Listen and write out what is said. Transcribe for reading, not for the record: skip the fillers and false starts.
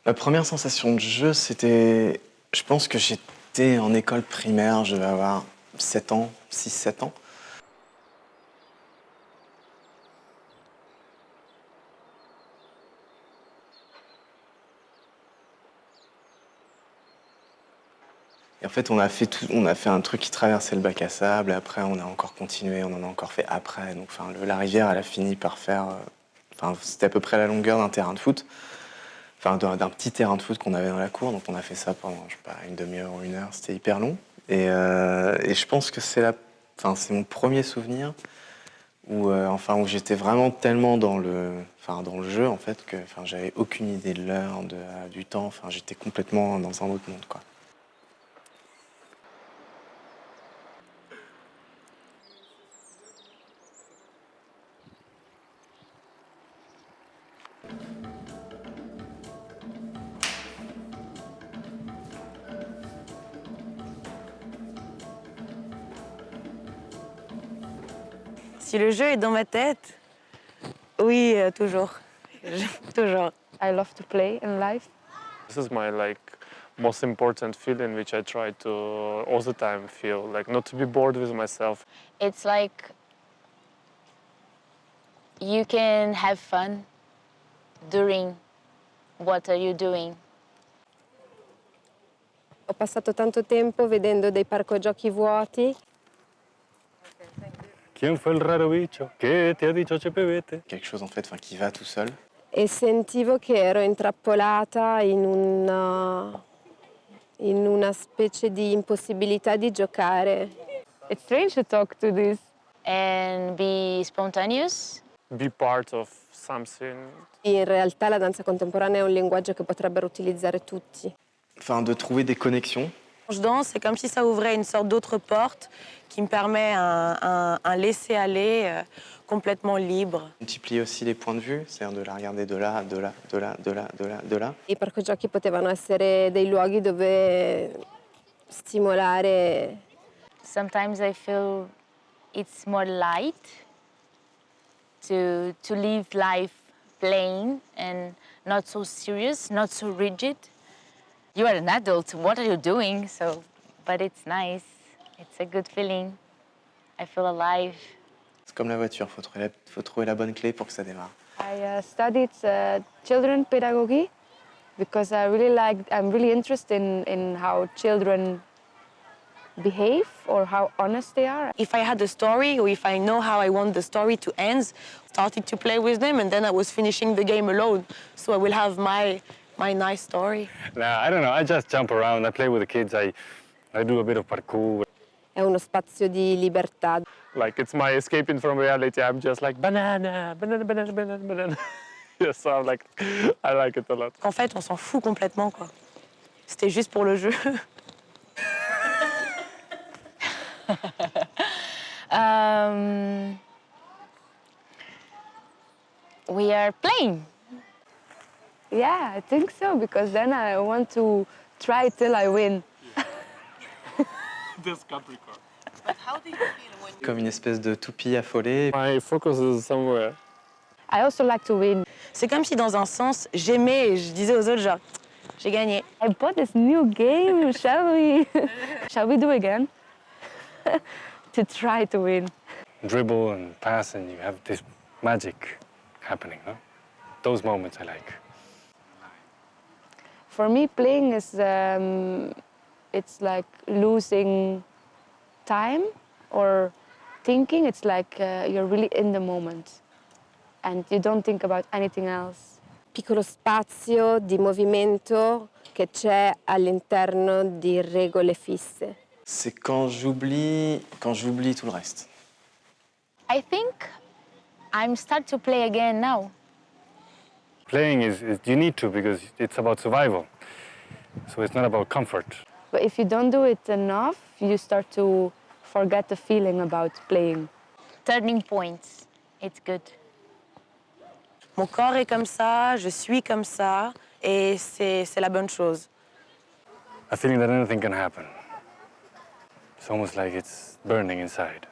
Ma première sensation de jeu, c'était... Je pense que j'étais en école primaire, je devais avoir 7 ans, 6-7 ans. Et en fait, on a fait un truc qui traversait le bac à sable, et après on a encore continué, on en a encore fait après. Donc, enfin, la rivière, elle a fini par faire... Enfin, c'était à peu près la longueur d'un terrain de foot. Enfin, d'un petit terrain de foot qu'on avait dans la cour. Donc on a fait ça pendant, je sais pas, une demi-heure ou une heure. C'était hyper long. Et je pense que c'est mon premier souvenir où, où j'étais vraiment tellement dans le jeu en fait que, j'avais aucune idée de l'heure, du temps. Enfin, j'étais complètement dans un autre monde, quoi. Si le jeu est dans ma tête, oui, toujours. Toujours. I love to play in life. This is my most important feeling, which I try to all the time feel, not to be bored with myself. It's like you can have fun during what are you doing. Ho passato tanto tempo vedendo dei parco giochi vuoti. ¿Quién fue el raro bicho que te ha dicho Chepevete? Quelque chose en fait, qui va tout seul. E sentivo che ero intrappolata in una specie di impossibilità di giocare. It's strange to talk to this. And be spontaneous. Be part of something. In realtà la danza contemporanea è un linguaggio che potrebbero utilizzare tutti. Enfin, de trouver des connexions. Quand je danse, c'est comme si ça ouvrait une sorte d'autre porte qui me permet un laisser-aller complètement libre. Multiplier aussi les points de vue, c'est-à-dire de la regarder de là, de là, de là, de là, de là, de là. I parco giochi potevano essere dei luoghi dove stimolare. Sometimes I feel it's more light to live life playing and not so serious, not so rigid. You are an adult, what are you doing? But it's nice, it's a good feeling. I feel alive. C'est comme la voiture, faut trouver la bonne clé pour que ça démarre. I studied children pedagogy because I'm really interested in how children behave or how honest they are. If I had a story or if I know how I want the story to end, I started to play with them and then I was finishing the game alone. So I will have my nice story. Nah, I don't know, I just jump around, I play with the kids, I do a bit of parkour. È uno spazio di libertà. It's my escaping from reality. I'm just banana, banana, banana, banana, banana. Yes, so I like it a lot. En fait, on s'en fout complètement, quoi. C'était juste pour le jeu. We are playing. Yeah, I think so, because then I want to try till I win. This Capricorn. But how do you feel when Comme une espèce de toupie affolée. My focus is somewhere. I also like to win. C'est comme si, dans un sens, j'aimais et je disais aux autres, genre, j'ai gagné. I bought this new game, shall we do again? To try to win. Dribble and pass and you have this magic happening, no? Those moments I like. For me, playing is, it's like losing time or thinking. It's like you're really in the moment and you don't think about anything else. Piccolo spazio di movimento che c'è all'interno di regole fisse. C'est quand j'oublie tout le reste. I think I'm start to play again now. Playing is you need to because it's about survival. So it's not about comfort. But if you don't do it enough, you start to forget the feeling about playing. Turning points, it's good. Mon corps est comme ça, je suis comme ça, et c'est la bonne chose. A feeling that anything can happen. It's almost like it's burning inside.